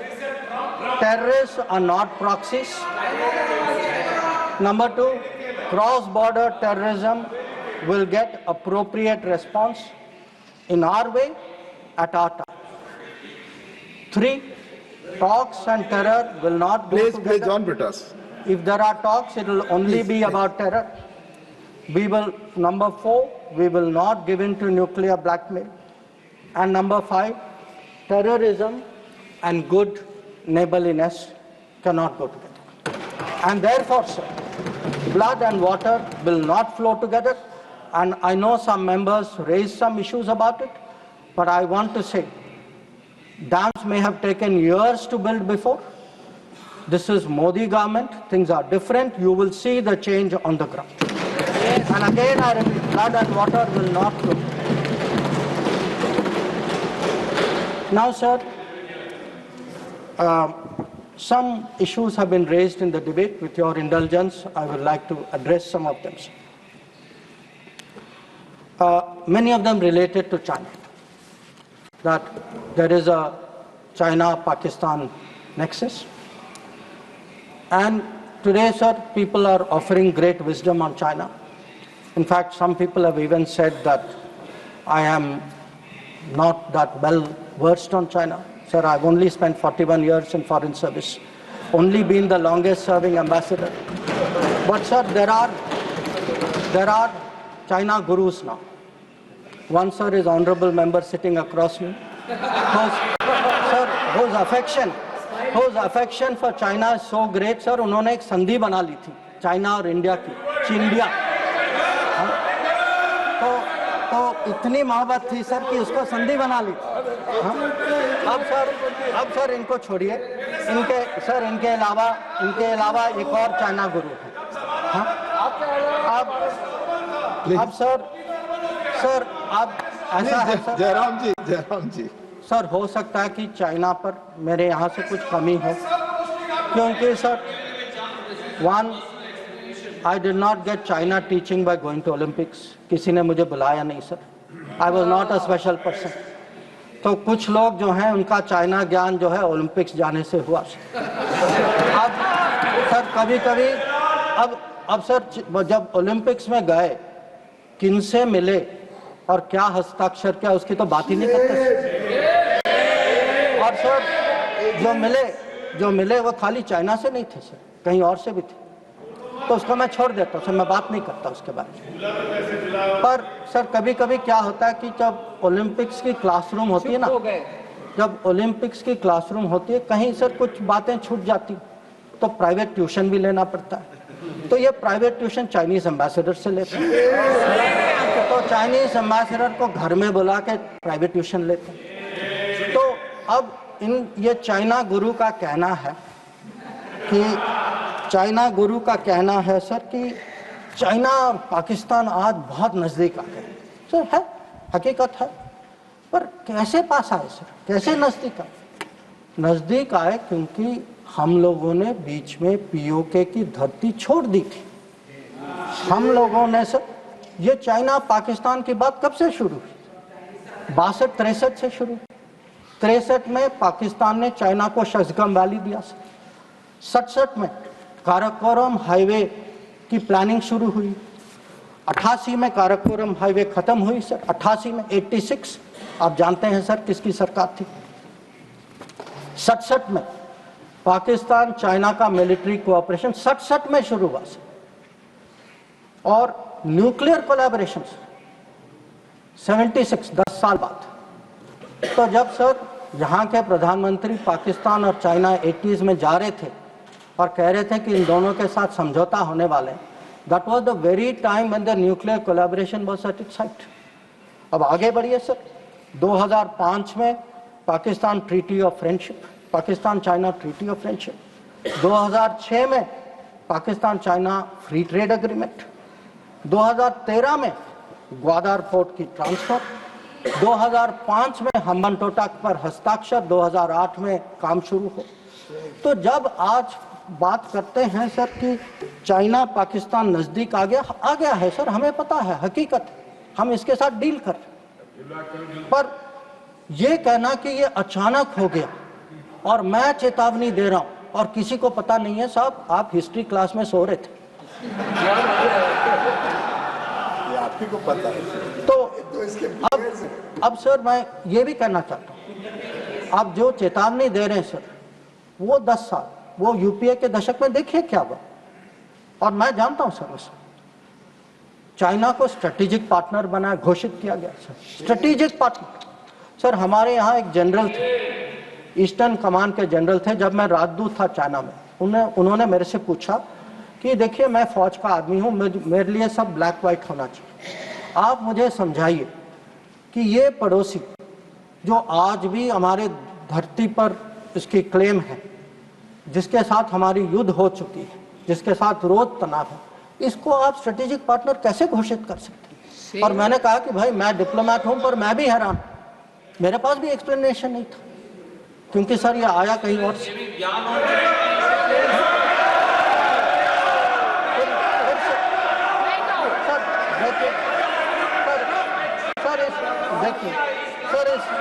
terrorists are not proxies. Number two, cross-border terrorism will get appropriate response in our way at our time. Three, talks and terror will not go together. Please, John Britas. If there are talks, it will only be about terror. Number four, we will not give in to nuclear blackmail. And number five, terrorism and good neighborliness cannot go together. And therefore, sir, blood and water will not flow together. And I know some members raised some issues about it, but I want to say, dams may have taken years to build before. This is Modi government, things are different, you will see the change on the ground. And again, I repeat, blood and water will not flow. Now, sir, some issues have been raised in the debate. With your indulgence, I would like to address some of them. Many of them related to China. That there is a China-Pakistan nexus. And today, sir, people are offering great wisdom on China. In fact, some people have even said that I am not that well versed on China. Sir, I've only spent 41 years in foreign service, only been the longest serving ambassador. But sir, there are China gurus now. One, sir, is honorable member sitting across me, whose affection for China is so great, sir, उन्होंने एक संधि बना ली थी China और India की, चींडिया। तो इतनी मोहब्बत थी सर कि उसको संधि बना ली। अब सर इनको छोड़िए, इनके अलावा एक और चाइना गुरु है। अब सर अब ऐसा है सर, जयराम जी सर, हो सकता है कि चाइना पर मेरे यहाँ से कुछ कमी हो, क्योंकि sir, one, I did not get China teaching by going to Olympics. किसी ने मुझे बुलाया नहीं sir. I was not a special person. तो कुछ लोग जो हैं उनका चाइना ज्ञान जो है ओलंपिक्स जाने से हुआ। अब सर कभी-कभी अब सर जब ओलंपिक्स में गए किनसे मिले और क्या हस्ताक्षर किया उसकी तो बात ही नहीं करते। और सर जो मिले वो खाली चाइना से नहीं थे सर, कहीं और से भी थे। तो उसको मैं छोड़ देता हूँ सर, मैं बात नहीं करता उसके बारे में। पर सर कभी-कभी क्या होता है कि जब ओलंपिक्स की क्लासरूम होती है ना, जब ओलंपिक्स की क्लासरूम होती है कहीं सर कुछ बातें छूट जाती तो प्राइवेट ट्यूशन भी लेना पड़ता है। तो ये प्राइवेट ट्यूशन चाइनीज एम्बेसडर से लेते हैं, तो चाइनीज एम्बेसडर को घर में बुला के प्राइवेट ट्यूशन लेते हैं। तो अब ये चाइना गुरु का कहना है कि सर कि चाइना और पाकिस्तान आज बहुत नज़दीक आ गए। सर है, हकीकत है, पर कैसे पास आए सर, कैसे नज़दीक आए? नज़दीक आए क्योंकि हम लोगों ने बीच में POK की धरती छोड़ दी थी। हम लोगों ने सर, ये चाइना पाकिस्तान की बात कब से शुरू हुई? 62-63 से शुरू। 63 में पाकिस्तान ने चाइना को शशगम वैली दिया सर। 67 में काराकोरम हाईवे की प्लानिंग शुरू हुई। 88 में काराकोरम हाईवे खत्म हुई सर। 88 में 86 आप जानते हैं सर किसकी सरकार थी। 67 में पाकिस्तान चाइना का मिलिट्री कोऑपरेशन 67 में शुरू हुआ सर। और न्यूक्लियर कोलैबोरेशन 76, 10 साल बाद। तो जब सर यहाँ के प्रधानमंत्री पाकिस्तान और चाइना 80s में जा रहे थे और कह रहे थे कि इन दोनों के साथ समझौता होने वाले हैं, that was the very time when the nuclear collaboration was at its height. अब आगे बढ़िए सर, 2005 में Pakistan treaty of friendship, Pakistan China treaty of friendship. 2006 में Pakistan China free trade agreement. 2013 में ग्वादर पोर्ट की ट्रांसफर। 2005 में हम्बनटोटा पर हस्ताक्षर। 2008 में काम शुरू हो। तो जब आज बात करते हैं सर कि चाइना पाकिस्तान नजदीक आ गया है सर, हमें पता है, हकीकत है, हम इसके साथ डील कर रहे। पर यह कहना कि ये अचानक हो गया और मैं चेतावनी दे रहा हूं और किसी को पता नहीं है, साहब आप हिस्ट्री क्लास में सो रहे थे, ये आप ही को पता है। तो अब सर मैं ये भी कहना चाहता हूं, आप जो चेतावनी दे रहे हैं सर, वो 10 साल, वो यूपीए के दशक में देखिए क्या हुआ। और मैं जानता हूं सर, उस चाइना को स्ट्रेटेजिक पार्टनर बनाया, घोषित किया गया सर, स्ट्रेटेजिक पार्टनर। सर हमारे यहाँ एक जनरल थे, ईस्टर्न कमान के जनरल थे, जब मैं राजदूत था चाइना में, उन्होंने मेरे से पूछा कि देखिए मैं फौज का आदमी हूँ, मेरे लिए सब ब्लैक वाइट होना चाहिए, आप मुझे समझाइए कि ये पड़ोसी जो आज भी हमारे धरती पर इसकी क्लेम है, जिसके साथ हमारी युद्ध हो चुकी है, जिसके साथ रोज तनाव है, इसको आप स्ट्रेटेजिक पार्टनर कैसे घोषित कर सकते हैं? और मैंने कहा कि भाई मैं डिप्लोमेट हूं, पर मैं भी हैरान, मेरे पास भी एक्सप्लेनेशन नहीं था, क्योंकि सर ये आया कहीं और से।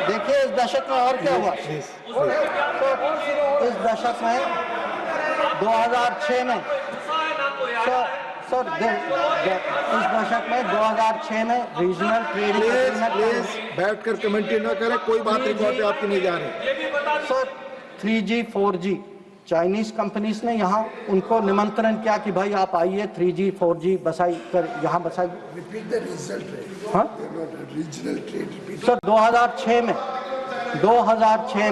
देखिए इस दशक में और क्या हुआ। इस दशक में 2006 में इस दशक में 2006 में रीजनल ट्रेड एग्रीमेंट। बैठकर कमेंट्री न करें, कोई बात रिकॉर्ड पे आपकी नहीं जा रही sir. 3G 4G Chinese companies ने यहाँ उनको निमंत्रण किया कि भाई आप आइए, 3G 4G बसाई कर यहाँ बसाइए। हाँ सर 2006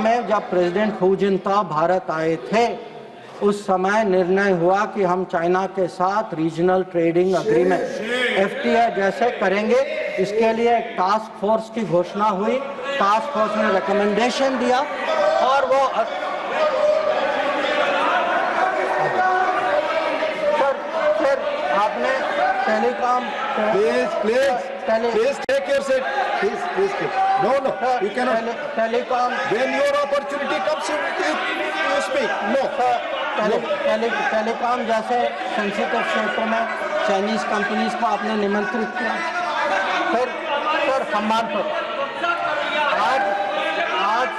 में जब प्रेसिडेंट हू जिनताओ भारत आए थे, उस समय निर्णय हुआ कि हम चाइना के साथ रीजनल ट्रेडिंग एग्रीमेंट FTA जैसे करेंगे। इसके लिए एक टास्क फोर्स की घोषणा हुई, टास्क फोर्स ने रिकमेंडेशन दिया और वो फिर आपने telecom Please take your seat. Please. No, you cannot. Telecom When your opportunity comes, you speak. No. Telecom जैसे सेंसिटिव क्षेत्रों में चाइनीज कंपनीज को आपने निमंत्रित किया। फिर सर सम्मान पर आज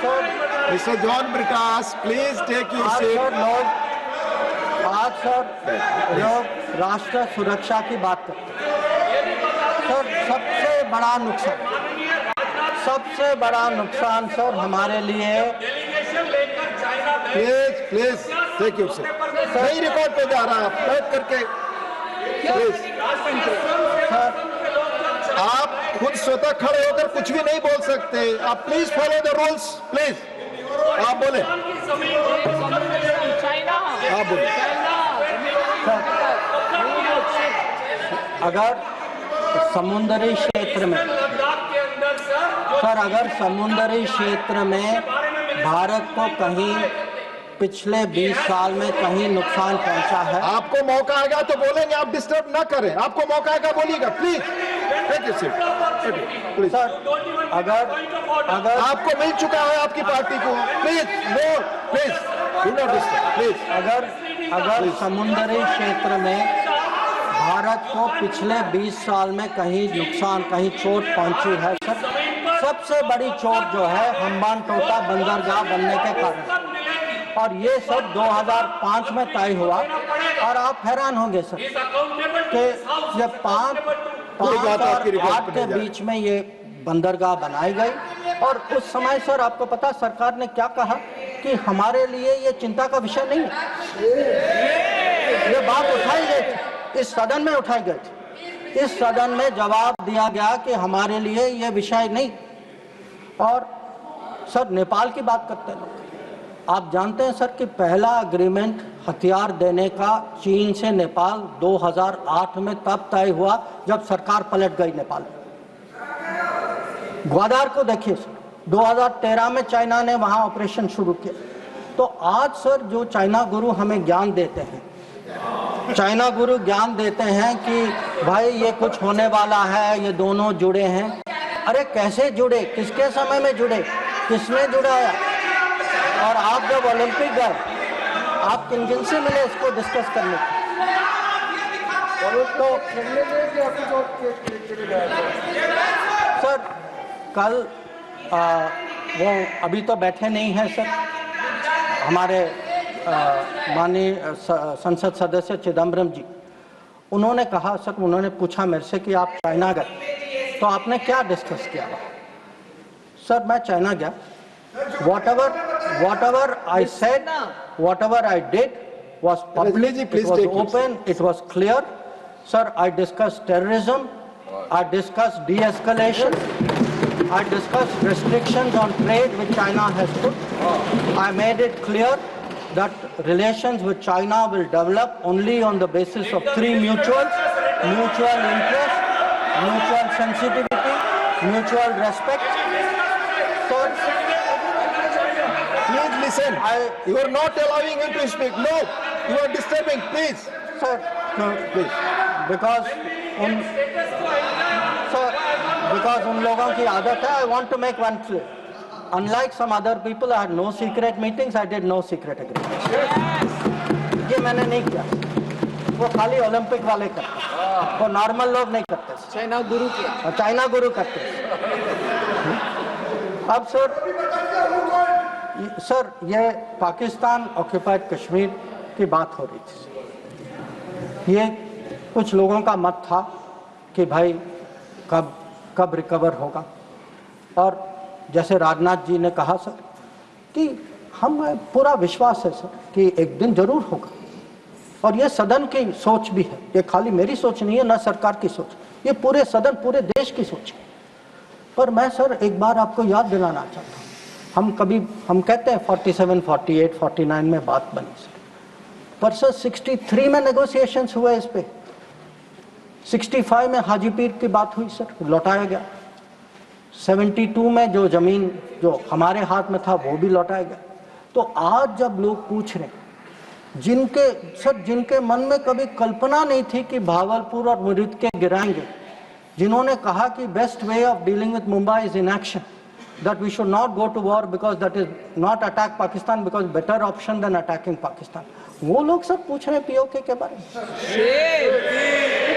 sir Mr. John Britas, please take your seat. आज सर लोग राष्ट्र सुरक्षा की बात करते हैं। सर सबसे बड़ा नुकसान सर हमारे लिए। Please take your seat. नहीं रिकॉर्ड पे जा रहा, आप बैठ करके प्लीज। आप खुद स्वतः खड़े होकर कुछ भी नहीं बोल सकते, आप please follow the rules. Please आप बोले, आप बोले। अगर समुद्री क्षेत्र में सर, अगर समुद्री क्षेत्र में भारत को कहीं पिछले 20 साल में कहीं नुकसान पहुंचा है, आपको मौका आएगा तो बोलेंगे, आप डिस्टर्ब ना करें। आपको मौका आएगा बोलिएगा, प्लीज। सर अगर आपको मिल चुका है आपकी पार्टी को, please no, please do not disturb, please. अगर समुद्री क्षेत्र में भारत को पिछले 20 साल में कहीं नुकसान, कहीं चोट पहुंची है सर, सबसे बड़ी चोट जो है हम्बान टोटा बंदरगाह बनने के कारण, और ये सब 2005 में तय हुआ। और आप हैरान होंगे सर कि जब 5 और 8 के बीच में ये बंदरगाह बनाई गई, और उस समय सर आपको पता सरकार ने क्या कहा कि हमारे लिए ये चिंता का विषय नहीं है। ये बात उठाई गई थी, इस सदन में उठाई गई थी। इस सदन में जवाब दिया गया कि हमारे लिए ये विषय नहीं। और सर नेपाल की बात करते हैं लोग, आप जानते हैं सर कि पहला एग्रीमेंट हथियार देने का चीन से नेपाल 2008 में तब तय हुआ जब सरकार पलट गई नेपाल में। ग्वादार को देखिए सर, 2013 में चाइना ने वहां ऑपरेशन शुरू किया। तो आज सर जो चाइना गुरु हमें ज्ञान देते हैं, चाइना गुरु ज्ञान देते हैं कि भाई ये कुछ होने वाला है, ये दोनों जुड़े हैं। अरे कैसे जुड़े, किसके समय में जुड़े, किसने जुड़ाया? और आप जब ओलंपिक गए, आप किन किन से मिले इसको डिस्कस करने? सर कल वो अभी तो बैठे नहीं हैं सर, हमारे माननीय संसद सदस्य चिदम्बरम जी, उन्होंने कहा सर, उन्होंने पूछा मेरे से कि आप चाइना गए तो आपने क्या डिस्कस किया? सर मैं चाइना गया, whatever I said, whatever I did was public, it was open, it was clear. Sir, I discussed terrorism, I discussed de-escalation, I discussed restrictions on trade which China has put. I made it clear that relations with China will develop only on the basis of 3 mutuals: mutual interest, mutual sensitivity, mutual respect. Sir, please listen. You are not allowing him to speak. No, you are disturbing. Please, sir, no, please, because उन लोगों की आदत है. I want to make one clear. Unlike some other people, I had no secret meetings. I did no secret agreements. ये मैंने नहीं किया. वो खाली ओलंपिक वाले करते, वो नॉर्मल लोग नहीं करते. चाइना गुरु किया, चाइना गुरु करते. अब सर ये पाकिस्तान ऑक्यूपाइड कश्मीर की बात हो रही थी. ये कुछ लोगों का मत था कि भाई कब रिकवर होगा, और जैसे राजनाथ जी ने कहा सर कि हम पूरा विश्वास है सर कि एक दिन जरूर होगा. और ये सदन की सोच भी है, ये खाली मेरी सोच नहीं है, ना सरकार की सोच, ये पूरे सदन, पूरे देश की सोच है. पर मैं सर एक बार आपको याद दिलाना चाहता हूँ, हम कहते हैं 47, 48, 49 में बात बनी सर, पर सर 63 में नेगोशिएशंस हुए इस पे. 65 में हाजीपीर की बात हुई सर, लौटाया गया. 72 में जो जमीन जो हमारे हाथ में था वो भी लौटाया गया. तो आज जब लोग पूछ रहे, जिनके मन में कभी कल्पना नहीं थी कि भागलपुर और मुरीद के गिराएंगे, जिन्होंने कहा कि best way of dealing with Mumbai is inaction, that we should not go to war because that is not attack Pakistan, because better option than attacking Pakistan. वो लोग सब पूछ रहे हैं POK के बारे में.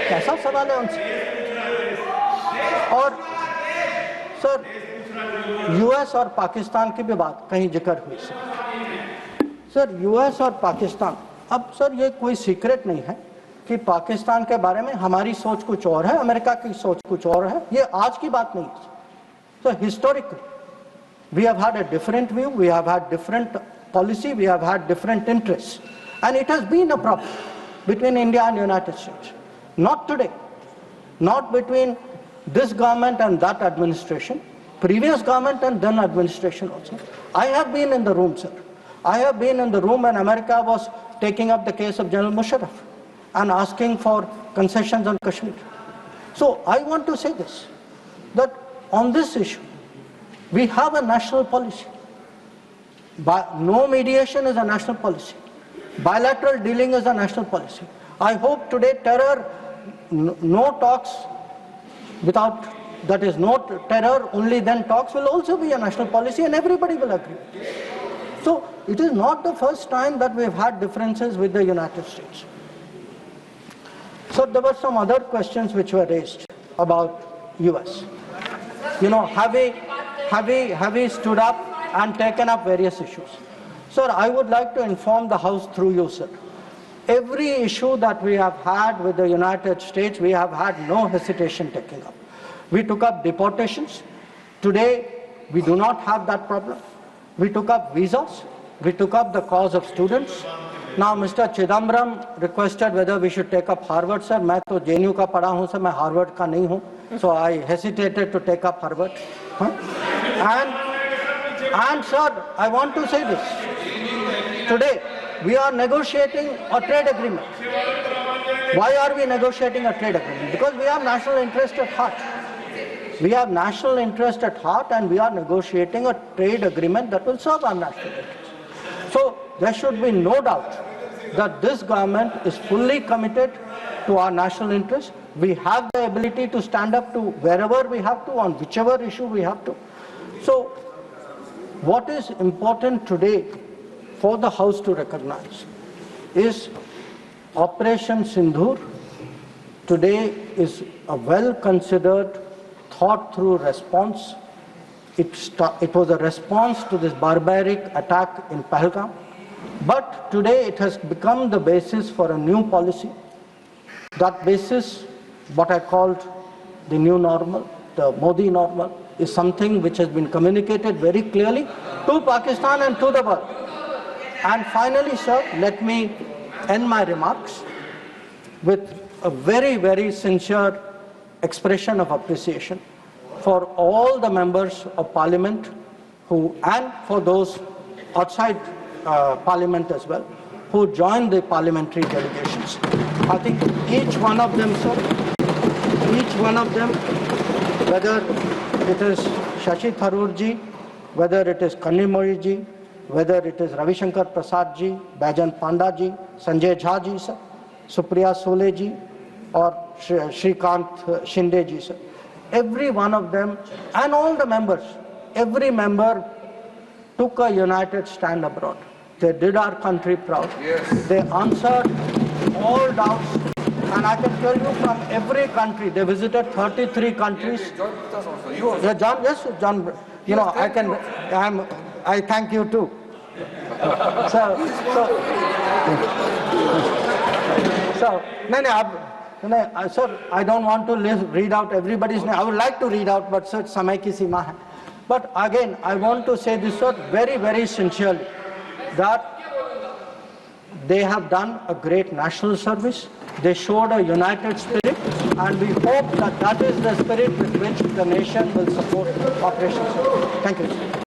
कैसा सवाल है उनसे? और सर US और पाकिस्तान की भी बात कहीं जिक्र हुई सर. US और पाकिस्तान, अब सर ये कोई सीक्रेट नहीं है कि पाकिस्तान के बारे में हमारी सोच कुछ और है, अमेरिका की सोच कुछ और है. ये आज की बात नहीं है. So historically, we have had a different view, we have had different policy, we have had different interests, and it has been a problem between India and United States. Not today, not between this government and that administration, previous government and then administration also. I have been in the room, sir. I have been in the room when America was taking up the case of General Musharraf. and asking for concessions on Kashmir. So I want to say this, that on this issue, we have a national policy. No mediation is a national policy. Bilateral dealing is a national policy. I hope today terror, no talks without, that is no terror, only then talks will also be a national policy and everybody will agree. So it is not the first time that we've had differences with the United States. So there were some other questions which were raised about US. You know, have we stood up and taken up various issues? Sir, I would like to inform the House through you, sir. Every issue that we have had with the United States, we have had no hesitation taking up. We took up deportations. Today, we do not have that problem. We took up visas. We took up the cause of students. Now, Mr. Chidambaram requested whether we should take up Harvard, sir. मैं तो JNU का पढ़ा हूँ, sir. मैं Harvard का नहीं हूँ. So I hesitated to take up Harvard. And sir, I want to say this. Today, we are negotiating a trade agreement. Why are we negotiating a trade agreement? Because we have national interest at heart. We have national interest at heart and we are negotiating a trade agreement that will serve our national interest. So there should be no doubt that this government is fully committed to our national interest. We have the ability to stand up to wherever we have to, on whichever issue we have to. So what is important today for the House to recognize is Operation Sindhu today is a well-considered, thought-through response. It was a response to this barbaric attack in Palgam, but today it has become the basis for a new policy. That basis, what I called the new normal, the Modi normal, is something which has been communicated very clearly to Pakistan and to the world. And finally, sir, let me end my remarks with a very, very sincere expression of appreciation for all the members of Parliament and for those outside Parliament as well, who joined the parliamentary delegations. I think each one of them, sir, each one of them, whether it is Shashi Tharoor ji, whether it is Kanimori ji, whether it is Ravi Shankar Prasad ji, Baijan Panda ji, Sanjay Jha ji, sir, Supriya Sole ji, or Shrikant Shinde ji, sir. Every one of them and all the members, every member took a united stand abroad. They did our country proud. Yes. They answered all doubts. And I can tell you from every country, they visited 33 countries. Yeah, John, yes, John, you know, I thank you too. So, sir, I don't want to read out everybody's name. I would like to read out, but sir, samay ki seema hai. But again, I want to say this, sir, very, very sincerely, that they have done a great national service. They showed a united spirit, and we hope that that is the spirit with which the nation will support Operation Sindhu. Thank you, sir.